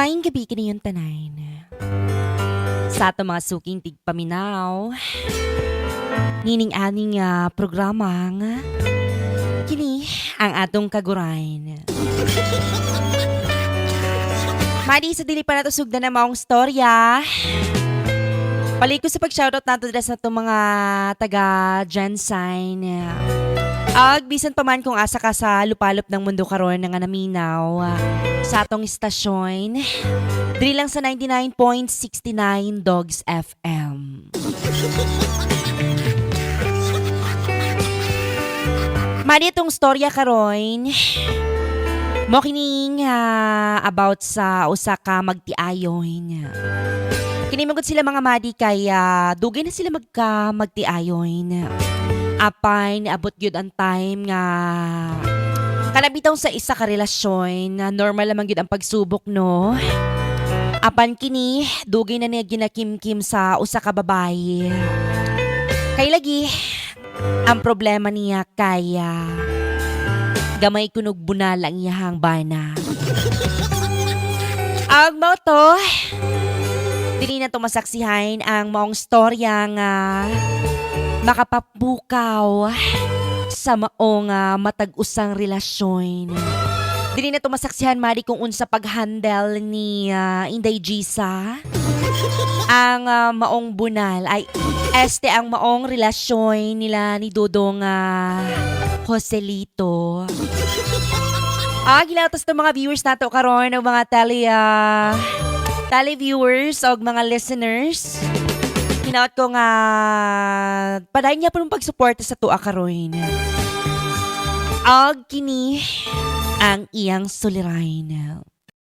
Maayong gabi kini yung tanan. Sa ato mga suking tigpaminaw, nining-aning programa nga, kini ang atong kagurain. Madi sa dili pa nato sugdan na maong storya. Paliko sa pag-shoutout nato dira sa itong mga taga Gensign. Bisan pa man kung asa ka sa lupalop ng mundo karon nga naminaw sa atong istasyon. Diri lang sa 99.69 Dogs FM. Madi itong storya karon. Mo kining about sa usa ka magtiayon. Kini magud sila mga madi kay dugay na sila magtiayon. Apay niabot gyud ang time nga kalabitaw sa isa ka relasyon na normal lamang gyud ang pagsubok no. Apan kini dugay na niya ginakimkim sa usa ka babae. Kay lagi ang problema niya kaya gamay kunog bunal ang iyahang bana. Ang mo to dili na to masaksihan ang maong storya nga makapapukaw sa maong matag-usang relasyon. Dili na to masaksihan mari kung unsa pag-handle ni Inday Gisa. Ang maong bunal ay ang maong relasyon nila ni Dodong Joselito. Gilautas ng mga viewers nato karon ng mga televiewers o mga listeners. Hinaot ko nga padayon niya po ng pagsuporta sa tuwa karon. Kini ang iyang sulirain.